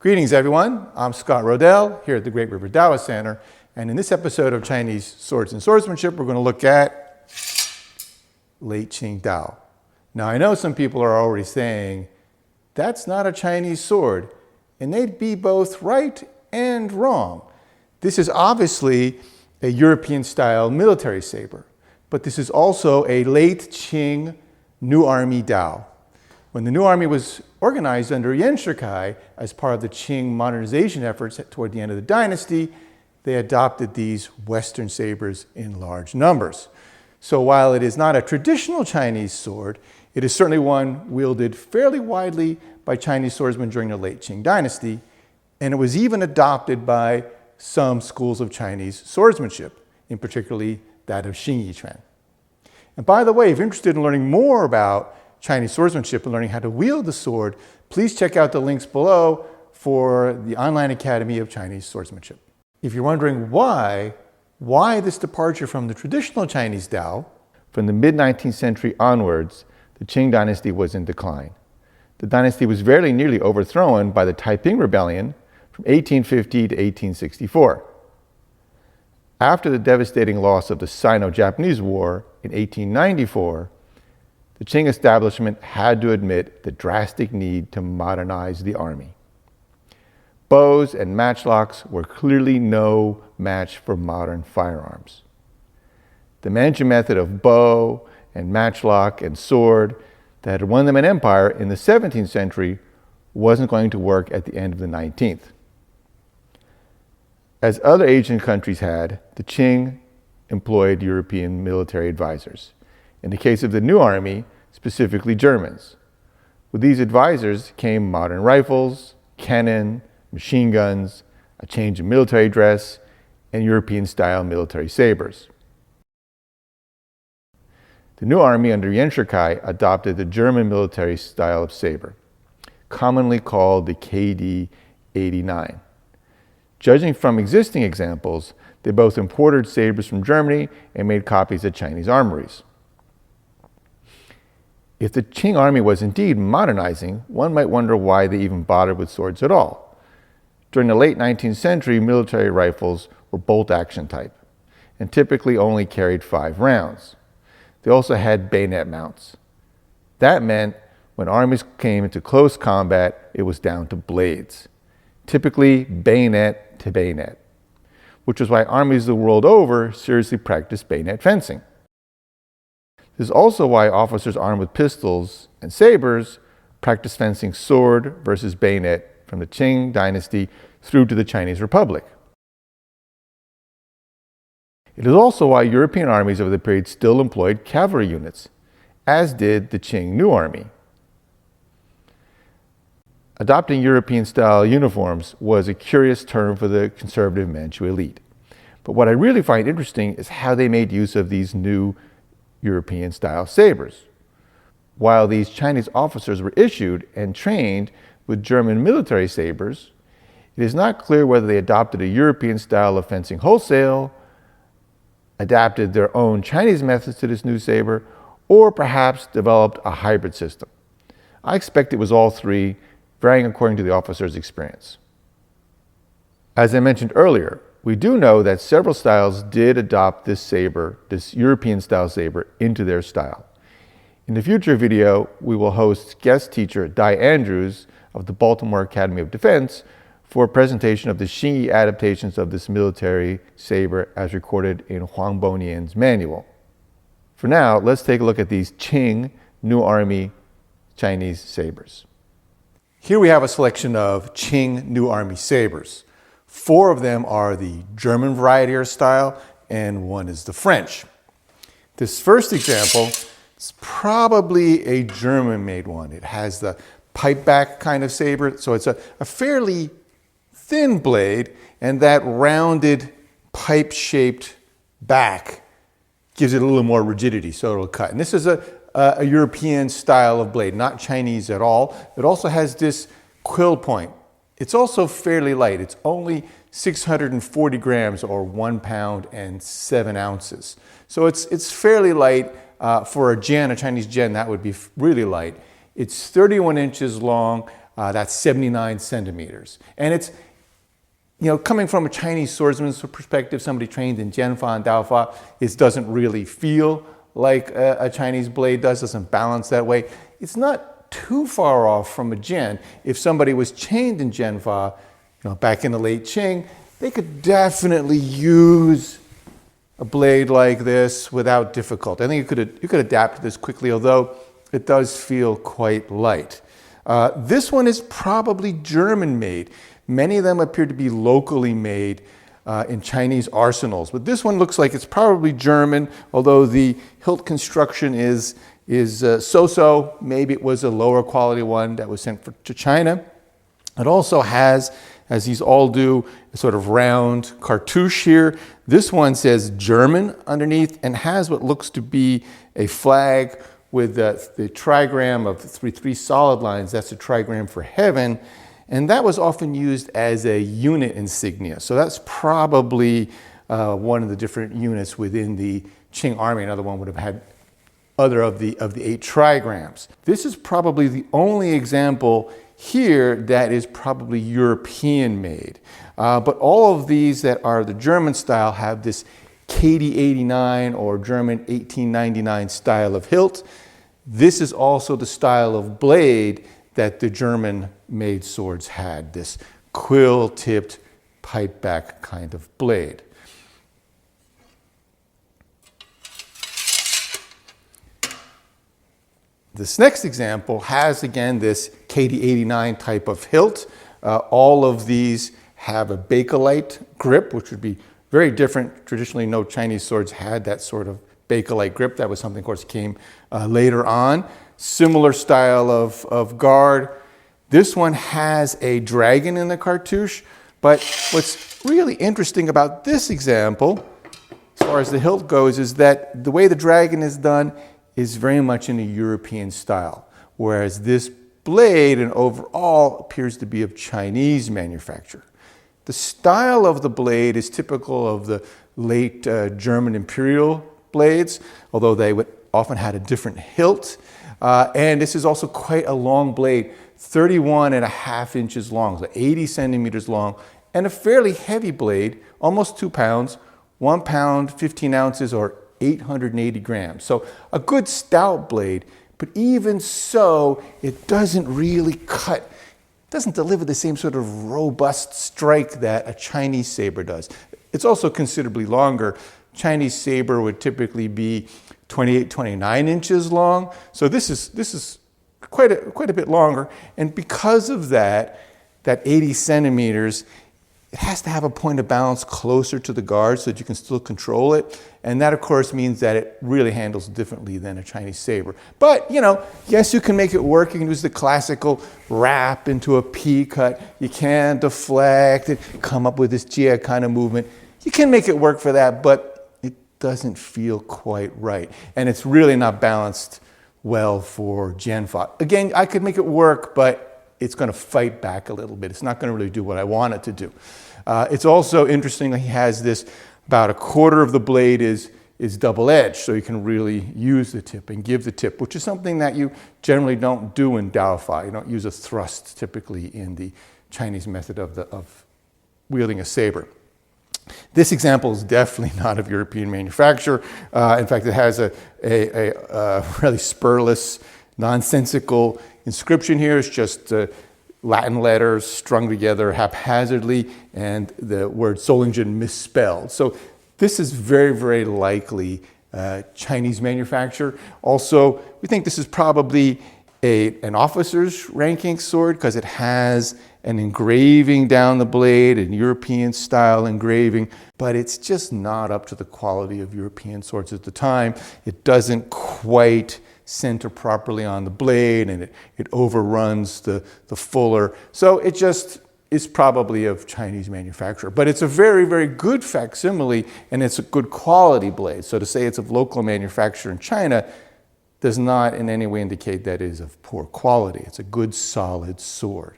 Greetings everyone, I'm Scott Rodell here at the Great River Taoist Center, and in this episode of Chinese Swords and Swordsmanship we're going to look at late Qing Dao. Now I know some people are already saying that's not a Chinese sword, and they'd be both right and wrong. This is obviously a European style military saber, but this is also a late Qing New Army Dao. When the New Army was organized under Yuan Shikai as part of the Qing modernization efforts toward the end of the dynasty, they adopted these Western sabers in large numbers. So while it is not a traditional Chinese sword, it is certainly one wielded fairly widely by Chinese swordsmen during the late Qing dynasty, and it was even adopted by some schools of Chinese swordsmanship, in particularly that of Xing. And by the way, if you're interested in learning more about Chinese swordsmanship and learning how to wield the sword, please check out the links below for the Online Academy of Chinese Swordsmanship. If you're wondering why this departure from the traditional Chinese Dao, from the mid-19th century onwards, the Qing dynasty was in decline. The dynasty was very nearly overthrown by the Taiping Rebellion from 1850 to 1864. After the devastating loss of the Sino-Japanese War in 1894, the Qing establishment had to admit the drastic need to modernize the army. Bows and matchlocks were clearly no match for modern firearms. The Manchu method of bow and matchlock and sword that had won them an empire in the 17th century wasn't going to work at the end of the 19th. As other Asian countries had, the Qing employed European military advisors. In the case of the New Army, specifically Germans. With these advisors came modern rifles, cannon, machine guns, a change in military dress, and European-style military sabers. The New Army under Yuan Shikai adopted the German military style of saber, commonly called the KD-89. Judging from existing examples, they both imported sabers from Germany and made copies at Chinese armories. If the Qing army was indeed modernizing, one might wonder why they even bothered with swords at all. During the late 19th century, military rifles were bolt-action type and typically only carried 5 rounds. They also had bayonet mounts. That meant when armies came into close combat, it was down to blades, typically bayonet to bayonet, which is why armies the world over seriously practiced bayonet fencing. This is also why officers armed with pistols and sabers practiced fencing sword versus bayonet from the Qing dynasty through to the Chinese Republic. It is also why European armies of the period still employed cavalry units, as did the Qing New Army. Adopting European-style uniforms was a curious term for the conservative Manchu elite. But what I really find interesting is how they made use of these new European-style sabers. While these Chinese officers were issued and trained with German military sabers, it is not clear whether they adopted a European style of fencing wholesale, adapted their own Chinese methods to this new saber, or perhaps developed a hybrid system. I expect it was all three, varying according to the officer's experience. As I mentioned earlier, we do know that several styles did adopt this saber, this European-style saber, into their style. In the future video, we will host guest teacher Di Andrews of the Baltimore Academy of Defense for a presentation of the Xing adaptations of this military saber as recorded in Huang Bonian's manual. For now, let's take a look at these Qing New Army Chinese sabers. Here we have a selection of Qing New Army sabers. 4 of them are the German variety or style, and 1 is the French. This first example is probably a German-made one. It has the pipe back kind of saber, so it's a fairly thin blade, and that rounded pipe-shaped back gives it a little more rigidity, so it'll cut. And this is a European style of blade, not Chinese at all. It also has this quill point. It's also fairly light. It's only 640 grams or 1 pound and 7 ounces. So it's fairly light. For a Chinese gen, that would be really light. It's 31 inches long. That's 79 centimeters. And it's, coming from a Chinese swordsman's perspective, somebody trained in Jianfa and Daofa, it doesn't really feel like a Chinese blade does, doesn't balance that way. It's not too far off from a Jian. If somebody was trained in Jianfa, back in the late Qing, they could definitely use a blade like this without difficulty. I think you could adapt to this quickly, although it does feel quite light. This one is probably German made. Many of them appear to be locally made in Chinese arsenals, but this one looks like it's probably German, although the hilt construction is so-so. Maybe it was a lower quality one that was sent to China. It also has, as these all do, a sort of round cartouche here. This one says German underneath and has what looks to be a flag with the trigram of three solid lines. That's a trigram for heaven. And that was often used as a unit insignia. So that's probably one of the different units within the Qing army. Another one would have had other of the 8 trigrams. This is probably the only example here that is probably European made. But all of these that are the German style have this KD89 or German 1899 style of hilt. This is also the style of blade that the German-made swords had, this quill-tipped, pipe-back kind of blade. This next example has, again, this KD89 type of hilt. All of these have a Bakelite grip, which would be very different. Traditionally, no Chinese swords had that sort of Bakelite grip. That was something, of course, came later on. Similar style of guard. This one has a dragon in the cartouche, but what's really interesting about this example, as far as the hilt goes, is that the way the dragon is done is very much in a European style, whereas this blade and overall appears to be of Chinese manufacture. The style of the blade is typical of the late German imperial blades, although they would often had a different hilt. And this is also quite a long blade, 31.5 inches long, so 80 centimeters long, and a fairly heavy blade, almost 2 pounds, 1 pound, 15 ounces, or 880 grams. So a good stout blade, but even so, it doesn't really cut. It doesn't deliver the same sort of robust strike that a Chinese saber does. It's also considerably longer. Chinese saber would typically be 28, 29 inches long. So this is quite a bit longer. And because of that 80 centimeters, it has to have a point of balance closer to the guard so that you can still control it. And that, of course, means that it really handles differently than a Chinese saber. But, yes, you can make it work. You can use the classical wrap into a P cut. You can deflect it, come up with this jia kind of movement. You can make it work for that, but doesn't feel quite right. And it's really not balanced well for Jianfa. Again, I could make it work, but it's going to fight back a little bit. It's not going to really do what I want it to do. It's also interesting that he has this, about a quarter of the blade is double-edged, so you can really use the tip and give the tip, which is something that you generally don't do in Daofa. You don't use a thrust typically in the Chinese method of wielding a saber. This example is definitely not of European manufacture. In fact, it has a really spurless, nonsensical inscription here. It's just Latin letters strung together haphazardly and the word Solingen misspelled. So this is very, very likely Chinese manufacture. Also, we think this is probably an officer's ranking sword because it has an engraving down the blade, an European style engraving, but it's just not up to the quality of European swords at the time. It doesn't quite center properly on the blade and it overruns the fuller. So it just is probably of Chinese manufacture, but it's a very, very good facsimile and it's a good quality blade. So to say it's of local manufacture in China does not in any way indicate that it is of poor quality. It's a good, solid sword.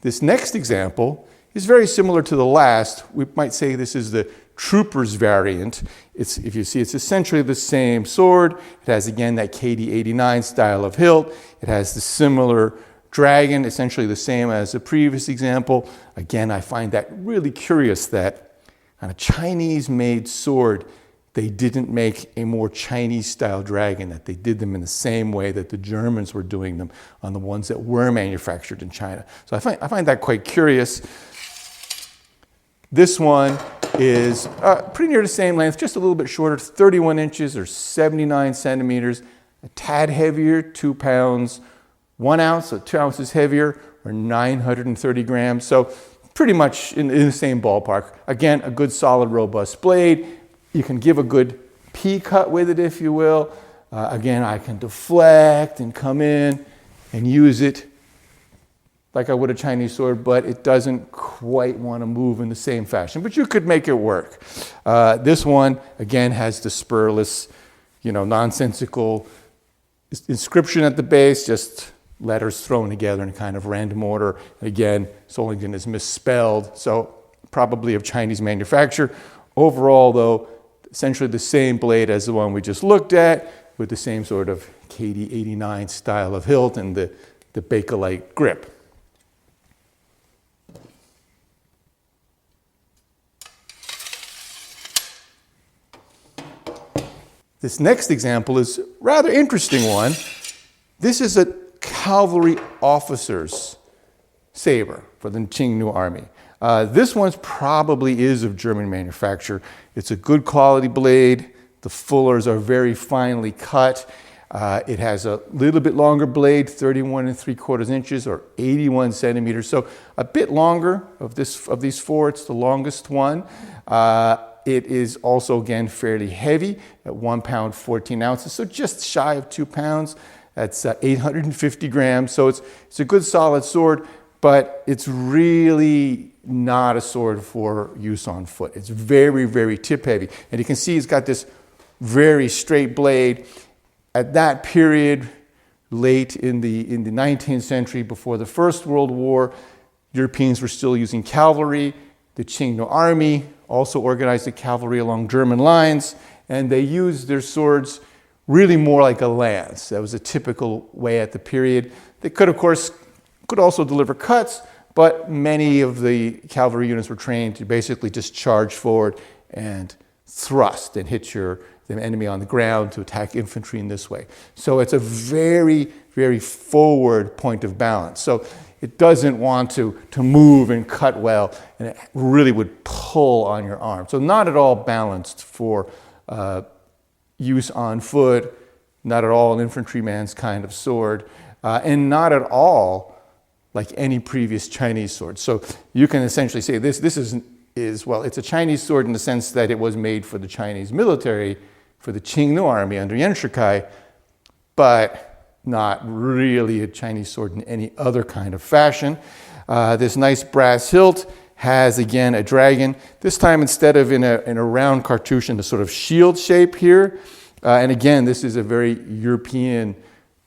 This next example is very similar to the last. We might say this is the trooper's variant. If you see, it's essentially the same sword. It has, again, that KD89 style of hilt. It has the similar dragon, essentially the same as the previous example. Again, I find that really curious that on a Chinese-made sword, they didn't make a more Chinese-style dragon, that they did them in the same way that the Germans were doing them on the ones that were manufactured in China. So I find that quite curious. This one is pretty near the same length, just a little bit shorter, 31 inches or 79 centimeters, a tad heavier, 2 pounds, 1 ounce, so 2 ounces heavier, or 930 grams. So pretty much in the same ballpark. Again, a good, solid, robust blade. You can give a good P-cut with it, if you will. Again, I can deflect and come in and use it like I would a Chinese sword, but it doesn't quite want to move in the same fashion. But you could make it work. This one, again, has the spurless, nonsensical inscription at the base, just letters thrown together in kind of random order. Again, Solingen is misspelled, so probably of Chinese manufacture. Overall, though, essentially the same blade as the one we just looked at, with the same sort of KD89 style of hilt and the Bakelite grip. This next example is a rather interesting one. This is a cavalry officer's saber for the Qing New Army. This one probably is of German manufacture. It's a good quality blade. The fullers are very finely cut. It has a little bit longer blade, 31 3/4 inches or 81 centimeters. So a bit longer of these four. It's the longest one. It is also, again, fairly heavy at 1 pound, 14 ounces. So just shy of 2 pounds. That's 850 grams. So it's a good solid sword, but it's really not a sword for use on foot. It's very, very tip heavy. And you can see it's got this very straight blade. At that period, late in the 19th century, before the First World War, Europeans were still using cavalry. The Qing New Army also organized the cavalry along German lines, and they used their swords really more like a lance. That was a typical way at the period. They could, of course, also deliver cuts, but many of the cavalry units were trained to basically just charge forward and thrust and hit the enemy on the ground to attack infantry in this way. So it's a very, very forward point of balance. So it doesn't want to move and cut well, and it really would pull on your arm. So not at all balanced for use on foot, not at all an infantryman's kind of sword, and not at all like any previous Chinese sword. So you can essentially say this is well, it's a Chinese sword in the sense that it was made for the Chinese military, for the Qing New Army under Yuan Shikai, but not really a Chinese sword in any other kind of fashion. This nice brass hilt has, again, a dragon. This time, instead of in a round cartouche in a sort of shield shape here. And again, this is a very European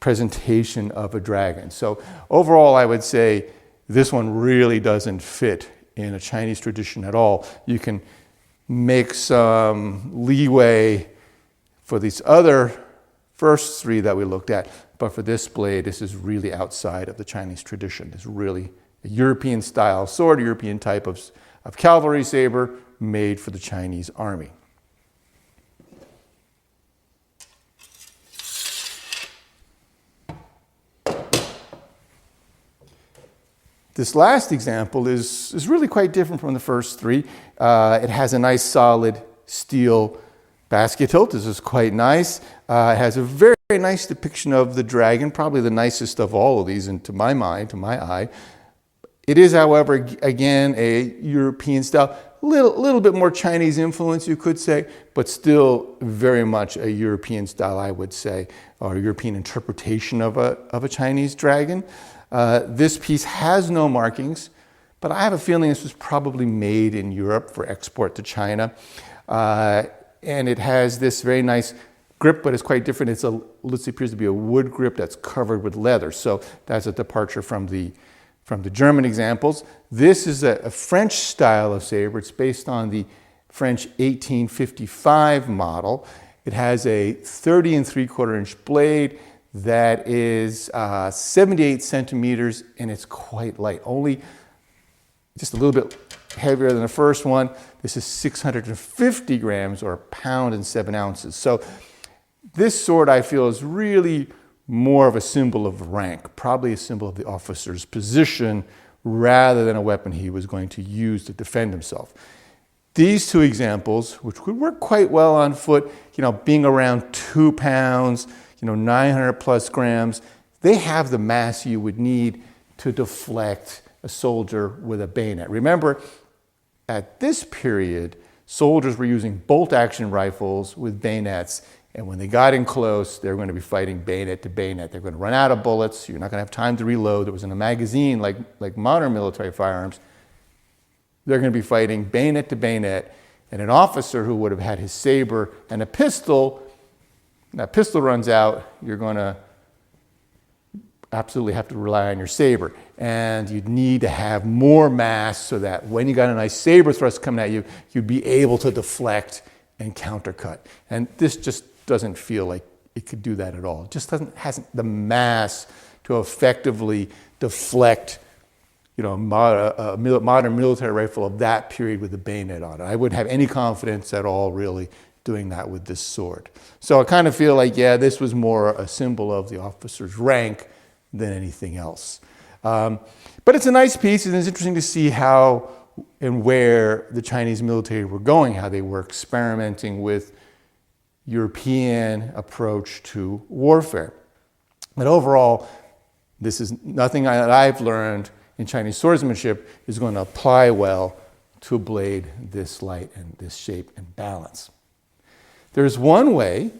presentation of a dragon. So overall, I would say this one really doesn't fit in a Chinese tradition at all. You can make some leeway for these other first three that we looked at, but for this blade, this is really outside of the Chinese tradition. It's really a European style sword, a European type of cavalry saber made for the Chinese army. This last example is really quite different from the first three. It has a nice solid steel basket hilt. This is quite nice. It has a very, very nice depiction of the dragon, probably the nicest of all of these, and to my mind, to my eye. It is, however, again, a European style, little bit more Chinese influence, you could say, but still very much a European style, I would say, or European interpretation of a Chinese dragon. This piece has no markings, but I have a feeling this was probably made in Europe for export to China. And it has this very nice grip, but it's quite different. It appears to be a wood grip that's covered with leather. So that's a departure from the German examples. This is a French style of saber. It's based on the French 1855 model. It has a 30 3/4 inch blade that is 78 centimeters, and it's quite light, only just a little bit heavier than the first one. This is 650 grams, or 1.7 pounds. So this sword, I feel, is really more of a symbol of rank, probably a symbol of the officer's position, rather than a weapon he was going to use to defend himself. These two examples, which would work quite well on foot, being around 2 pounds, 900 plus grams, they have the mass you would need to deflect a soldier with a bayonet. Remember, at this period, soldiers were using bolt-action rifles with bayonets, and when they got in close, they were going to be fighting bayonet to bayonet. They're going to run out of bullets. You're not going to have time to reload. It was in a magazine like modern military firearms. They're going to be fighting bayonet to bayonet, and an officer who would have had his saber and a pistol, that pistol runs out, you're going to absolutely have to rely on your saber. And you'd need to have more mass so that when you got a nice saber thrust coming at you, you'd be able to deflect and countercut. And this just doesn't feel like it could do that at all. It just hasn't the mass to effectively deflect a modern military rifle of that period with a bayonet on it. I wouldn't have any confidence at all, really, doing that with this sword. So I kind of feel like, yeah, this was more a symbol of the officer's rank than anything else. But it's a nice piece, and it's interesting to see how and where the Chinese military were going, how they were experimenting with European approach to warfare. But overall, this is nothing that I've learned in Chinese swordsmanship is going to apply well to a blade this light and this shape and balance. There's one way,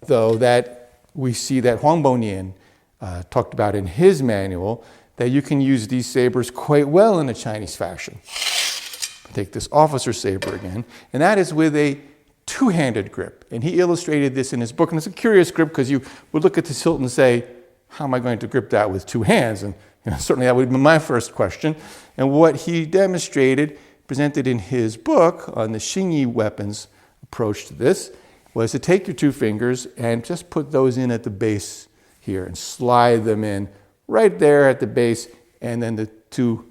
though, that we see that Huang Bonian talked about in his manual, that you can use these sabers quite well in a Chinese fashion. Take this officer saber again, and that is with a two-handed grip. And he illustrated this in his book, and it's a curious grip because you would look at this hilt and say, how am I going to grip that with two hands? And certainly that would have been my first question. And what he demonstrated, presented in his book on the Qing weapons approach to this, was to take your two fingers and just put those in at the base here and slide them in right there at the base, and then the two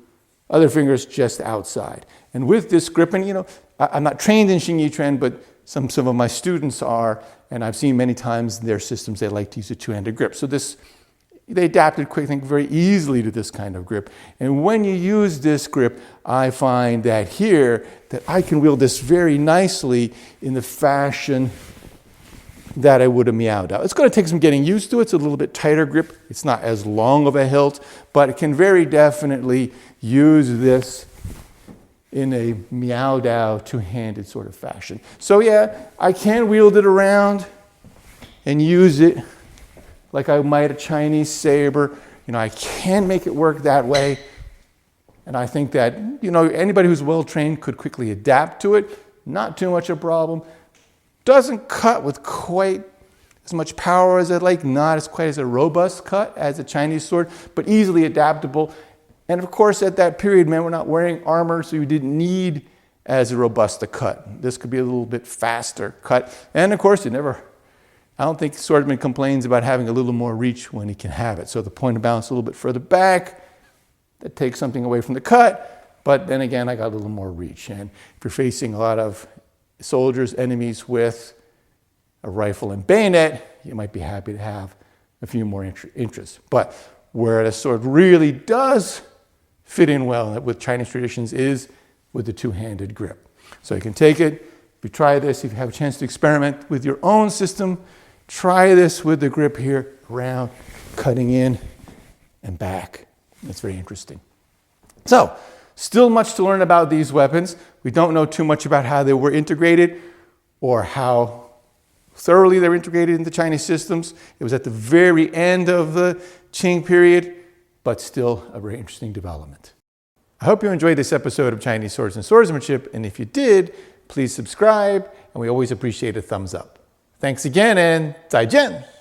other fingers just outside. And with this grip, and I'm not trained in Qing trend, but some of my students are, and I've seen many times in their systems they like to use a two-handed grip. So they adapted, I think, very easily to this kind of grip. And when you use this grip, I find that here, that I can wield this very nicely in the fashion that I would a Miao Dao. It's going to take some getting used to. It's a little bit tighter grip. It's not as long of a hilt, but it can very definitely use this in a Miao Dao two-handed sort of fashion. So yeah, I can wield it around and use it like I might a Chinese saber. I can make it work that way. And I think that, anybody who's well-trained could quickly adapt to it. Not too much of a problem. Doesn't cut with quite as much power as I'd like, not as quite as a robust cut as a Chinese sword, but easily adaptable. And of course, at that period, man, we're not wearing armor, so you didn't need as robust a cut. This could be a little bit faster cut. And of course, I don't think swordsman complains about having a little more reach when he can have it. So the point of balance a little bit further back, that takes something away from the cut, but then again, I got a little more reach. And if you're facing a lot of soldiers, enemies with a rifle and bayonet, you might be happy to have a few more inches. But where the sword really does fit in well with Chinese traditions is with the two-handed grip. So you can take it, if you try this, if you have a chance to experiment with your own system, try this with the grip here, around, cutting in and back. It's very interesting. So, still much to learn about these weapons. We don't know too much about how they were integrated or how thoroughly they were integrated into Chinese systems. It was at the very end of the Qing period, but still a very interesting development. I hope you enjoyed this episode of Chinese Swords and Swordsmanship, and if you did, please subscribe, and we always appreciate a thumbs up. Thanks again, and 再见!